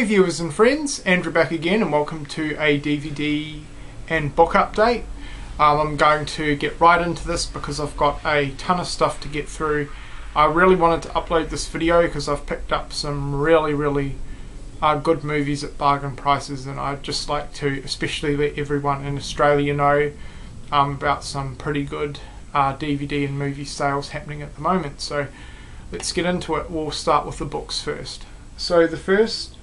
viewers and friends, Andrew back again, and welcome to a DVD and book update. I'm going to get right into this because I've got a ton of stuff to get through. I really wanted to upload this video because I've picked up some really good movies at bargain prices, and I'd just like to especially let everyone in Australia know about some pretty good DVD and movie sales happening at the moment. So let's get into it. We'll start with the books first. So the first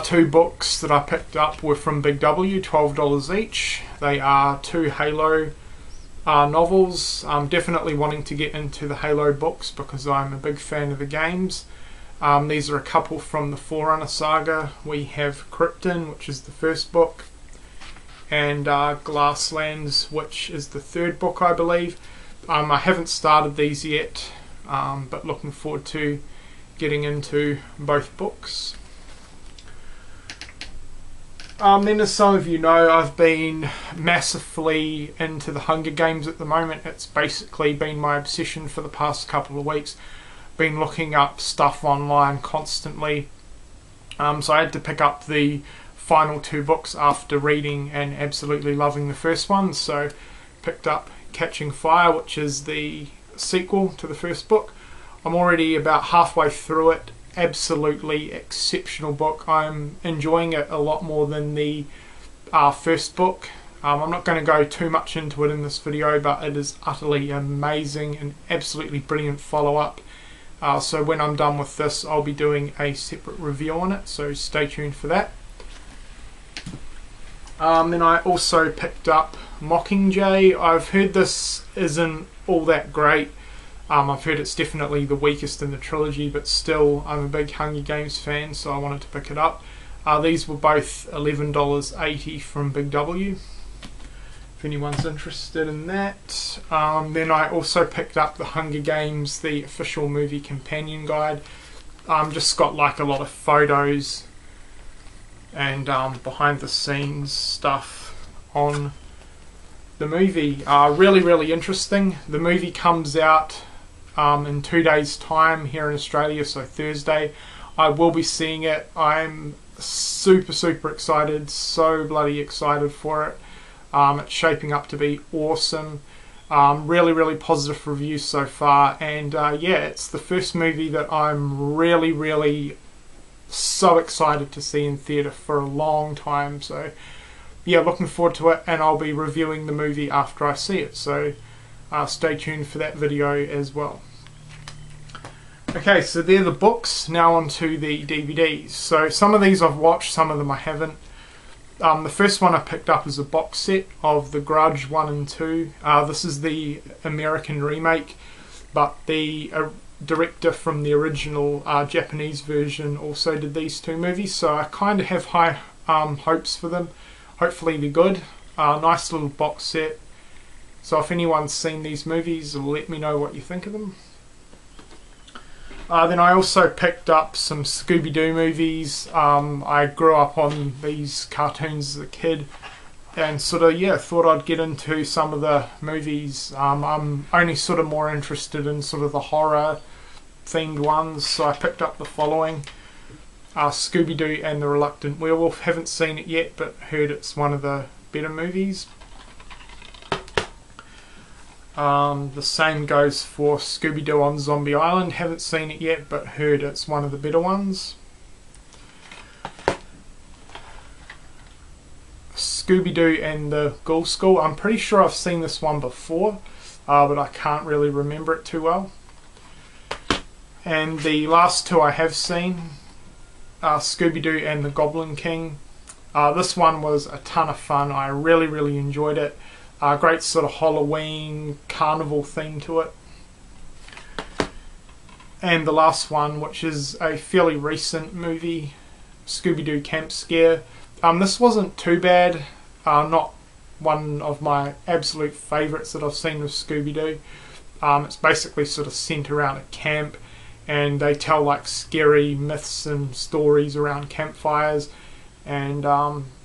two books that I picked up were from Big W, $12 each. They are two Halo novels. I'm definitely wanting to get into the Halo books because I'm a big fan of the games. These are a couple from the Forerunner saga. We have Krypton, which is the first book, and Glasslands, which is the third book, I believe. I haven't started these yet, but looking forward to getting into both books. Then, as some of you know, I've been massively into the Hunger Games at the moment. It's basically been my obsession for the past couple of weeks. Been looking up stuff online constantly. So I had to pick up the final two books after reading and absolutely loving the first one. So picked up Catching Fire, which is the sequel to the first book. I'm already about halfway through it. Absolutely exceptional book. I'm enjoying it a lot more than the first book. I'm not going to go too much into it in this video, but it is utterly amazing and absolutely brilliant follow-up. So when I'm done with this, I'll be doing a separate review on it, so stay tuned for that. Then I also picked up Mockingjay. I've heard this isn't all that great. I've heard it's definitely the weakest in the trilogy, but still I'm a big Hunger Games fan, so I wanted to pick it up. These were both $11.80 from Big W, if anyone's interested in that. Then I also picked up the Hunger Games, the official movie companion guide. Just got like a lot of photos and behind the scenes stuff on the movie. Really interesting. The movie comes out in 2 days time here in Australia, so Thursday. I will be seeing it. I'm super excited, so bloody excited for it. It's shaping up to be awesome. Really positive reviews so far, and yeah, it's the first movie that I'm really so excited to see in theatre for a long time. So yeah, looking forward to it, and I'll be reviewing the movie after I see it, so stay tuned for that video as well. Okay, so they're the books. Now on to the DVDs. So some of these I've watched, some of them I haven't. The first one I picked up is a box set of The Grudge 1 and 2. This is the American remake, but the director from the original Japanese version also did these two movies, so I kind of have high hopes for them. Hopefully they're good. Nice little box set. So if anyone's seen these movies, let me know what you think of them. Then I also picked up some Scooby-Doo movies. I grew up on these cartoons as a kid, and sort of, yeah, thought I'd get into some of the movies. I'm only sort of more interested in sort of the horror themed ones, so I picked up the following. Scooby-Doo and the Reluctant Werewolf. Haven't seen it yet, but heard it's one of the better movies. The same goes for Scooby-Doo on Zombie Island. Haven't seen it yet, but heard it's one of the better ones. Scooby-Doo and the Ghoul School. I'm pretty sure I've seen this one before, but I can't really remember it too well. And the last two I have seen, Scooby-Doo and the Goblin King. This one was a ton of fun. I really enjoyed it. Great sort of Halloween carnival theme to it. And the last one, which is a fairly recent movie, Scooby-Doo Camp Scare. This wasn't too bad. Not one of my absolute favourites that I've seen of Scooby-Doo. It's basically sort of centred around a camp, and they tell like scary myths and stories around campfires, and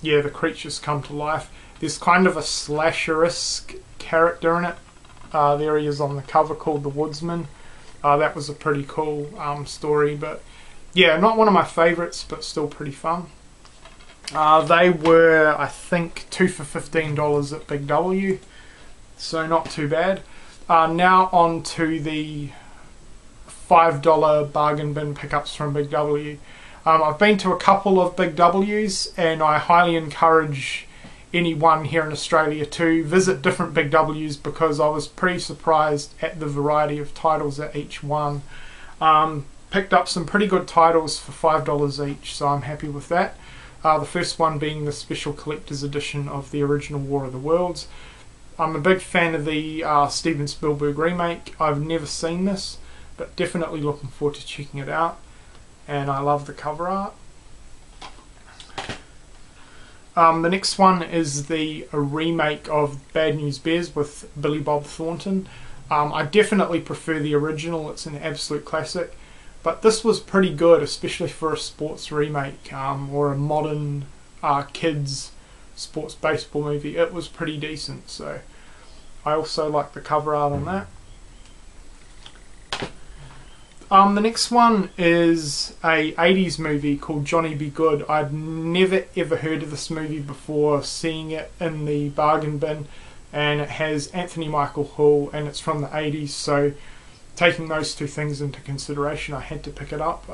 yeah, the creatures come to life. There's kind of a slasher-esque character in it. There he is on the cover, called the Woodsman. That was a pretty cool story, but yeah, not one of my favourites, but still pretty fun. They were, I think, 2 for $15 at Big W, so not too bad. Now on to the $5 bargain bin pickups from Big W. I've been to a couple of Big W's, and I highly encourage anyone here in Australia to visit different Big W's, because I was pretty surprised at the variety of titles at each one. Picked up some pretty good titles for $5 each, so I'm happy with that. The first one being the special collector's edition of the original War of the Worlds. I'm a big fan of the Steven Spielberg remake. I've never seen this, but definitely looking forward to checking it out. And I love the cover art. The next one is the remake of Bad News Bears with Billy Bob Thornton. I definitely prefer the original. It's an absolute classic. But this was pretty good, especially for a sports remake or a modern kids sports baseball movie. It was pretty decent, so I also like the cover art on that. The next one is a 80s movie called Johnny Be Good. I'd never ever heard of this movie before seeing it in the bargain bin, and it has Anthony Michael Hall, and it's from the 80s, so taking those two things into consideration, I had to pick it up.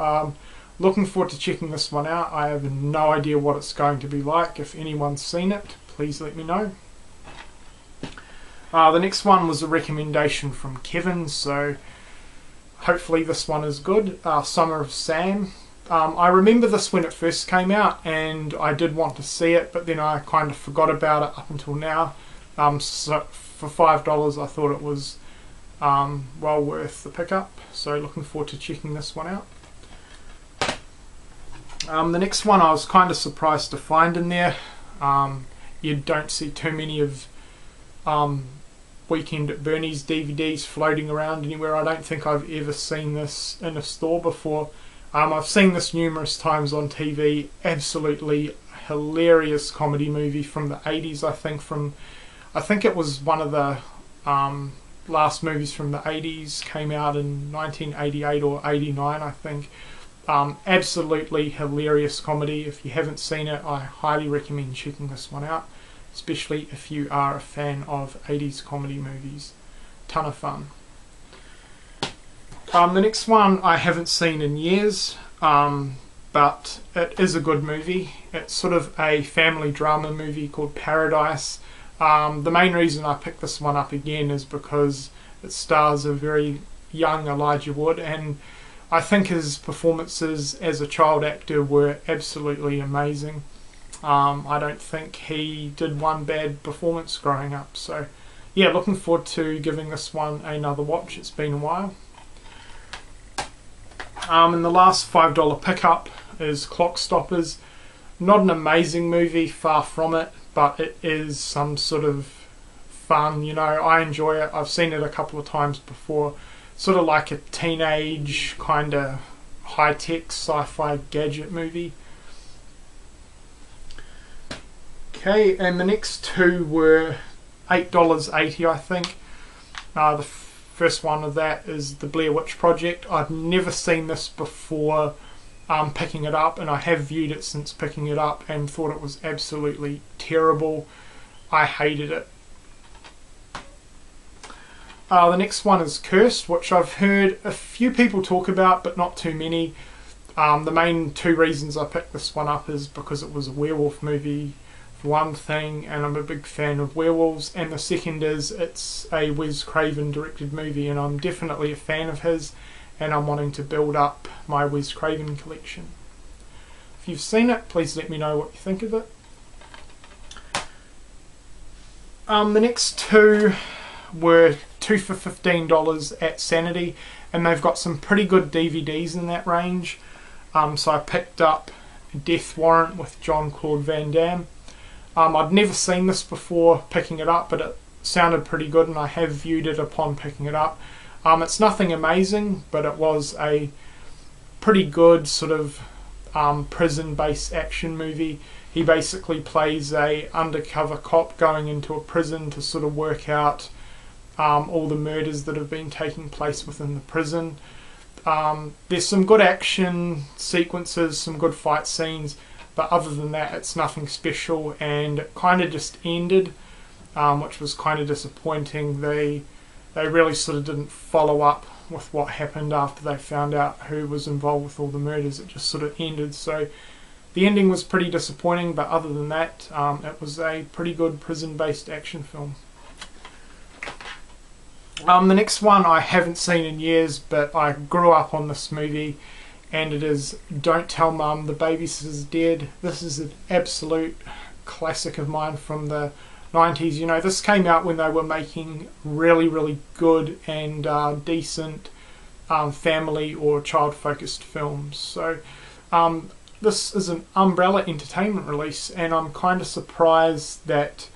Looking forward to checking this one out. I have no idea what it's going to be like. If anyone's seen it, please let me know. The next one was a recommendation from Kevin, so hopefully this one is good. Summer of Sam. I remember this when it first came out, and I did want to see it, but then I kind of forgot about it up until now. So for $5 I thought it was well worth the pickup, so looking forward to checking this one out. The next one I was kind of surprised to find in there. You don't see too many of Weekend at Bernie's DVDs floating around anywhere. I don't think I've ever seen this in a store before. I've seen this numerous times on TV. Absolutely hilarious comedy movie from the 80s, I think it was one of the last movies from the 80s, came out in 1988 or 89, I think. Absolutely hilarious comedy. If you haven't seen it, I highly recommend checking this one out, especially if you are a fan of 80s comedy movies. Ton of fun. The next one I haven't seen in years, but it is a good movie. It's sort of a family drama movie called Paradise. The main reason I picked this one up again is because it stars a very young Elijah Wood, and I think his performances as a child actor were absolutely amazing. I don't think he did one bad performance growing up, so yeah, looking forward to giving this one another watch. It's been a while. And the last $5 pickup is Clock Stoppers. Not an amazing movie, far from it, but it is some sort of fun, you know. I enjoy it. I've seen it a couple of times before. Sort of like a teenage kind of high-tech sci-fi gadget movie. Okay, and the next two were $8.80, I think. The first one of that is The Blair Witch Project. I've never seen this before picking it up, and I have viewed it since picking it up and thought it was absolutely terrible. I hated it. The next one is Cursed, which I've heard a few people talk about, but not too many. The main two reasons I picked this one up is because it was a werewolf movie, for one thing, and I'm a big fan of werewolves, and the second is it's a Wes Craven directed movie, and I'm definitely a fan of his, and I'm wanting to build up my Wes Craven collection. If you've seen it, please let me know what you think of it. The next two were 2 for $15 at Sanity, and they've got some pretty good DVDs in that range. So I picked up Death Warrant with Jean-Claude Van Damme. I'd never seen this before picking it up, but it sounded pretty good, and I have viewed it upon picking it up. It's nothing amazing, but it was a pretty good sort of prison-based action movie. He basically plays a undercover cop going into a prison to sort of work out all the murders that have been taking place within the prison. There's some good action sequences, some good fight scenes, but other than that it's nothing special, and it kind of just ended, which was kind of disappointing. They really sort of didn't follow up with what happened after they found out who was involved with all the murders. It just sort of ended, so the ending was pretty disappointing, but other than that, it was a pretty good prison-based action film. The next one I haven't seen in years, but I grew up on this movie, and it is Don't Tell Mum the Babysitter's Dead. This is an absolute classic of mine from the 90s. You know, this came out when they were making really good and decent family or child-focused films. So this is an Umbrella Entertainment release, and I'm kind of surprised that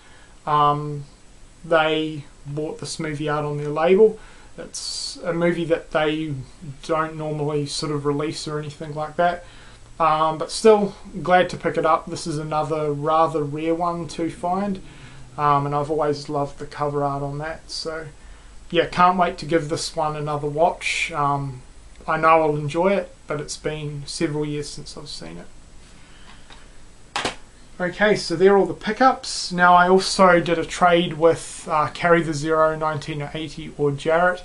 they bought this movie out on their label. It's a movie that they don't normally sort of release or anything like that, but still glad to pick it up. This is another rather rare one to find, and I've always loved the cover art on that, so yeah, can't wait to give this one another watch. I know I'll enjoy it, but it's been several years since I've seen it. Okay, so there are all the pickups. Now I also did a trade with Carry the Zero 1980 or Jarrett.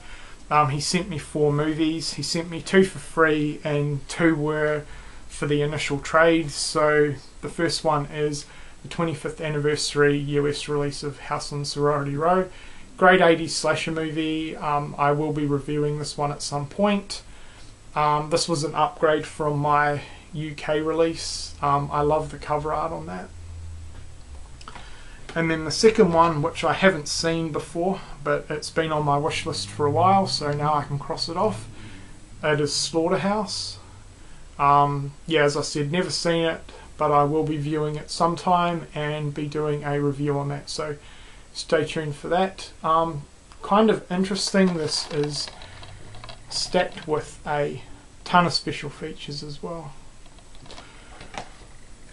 He sent me 4 movies. He sent me 2 for free and 2 were for the initial trade. So the first one is the 25th anniversary US release of House on Sorority Row. Great 80s slasher movie. I will be reviewing this one at some point. This was an upgrade from my UK release. I love the cover art on that. And then the second one, which I haven't seen before, but it's been on my wish list for a while, so now I can cross it off. It is Slaughterhouse. Yeah, as I said, never seen it, but I will be viewing it sometime and be doing a review on that, so stay tuned for that. Kind of interesting, this is stacked with a ton of special features as well.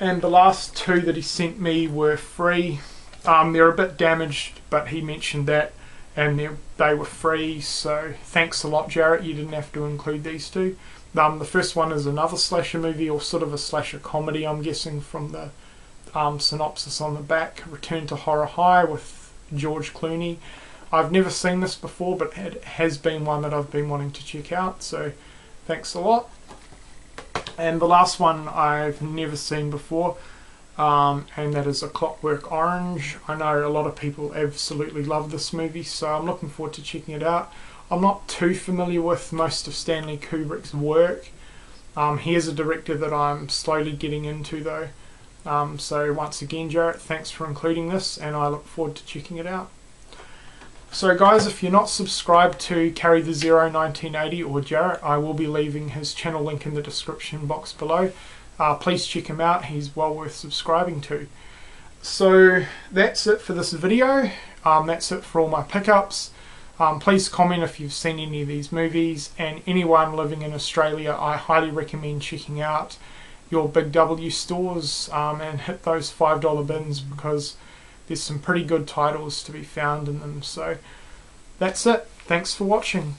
And the last 2 that he sent me were free. They're a bit damaged, but he mentioned that, and they were free, so thanks a lot, Jarrett. You didn't have to include these 2. The first one is another slasher movie, or sort of a slasher comedy, I'm guessing from the synopsis on the back. Return to Horror High with George Clooney. I've never seen this before, but it has been one that I've been wanting to check out, so thanks a lot. And the last one I've never seen before, and that is A Clockwork Orange. I know a lot of people absolutely love this movie, so I'm looking forward to checking it out. I'm not too familiar with most of Stanley Kubrick's work. He is a director that I'm slowly getting into though. So once again, Jarrett, thanks for including this, and I look forward to checking it out. So guys, if you're not subscribed to Carry the Zero 1980 or Jarrett, I will be leaving his channel link in the description box below. Please check him out, he's well worth subscribing to. So that's it for this video. That's it for all my pickups. Please comment if you've seen any of these movies, and anyone living in Australia, I highly recommend checking out your Big W stores and hit those $5 bins, because there's some pretty good titles to be found in them. So that's it. Thanks for watching.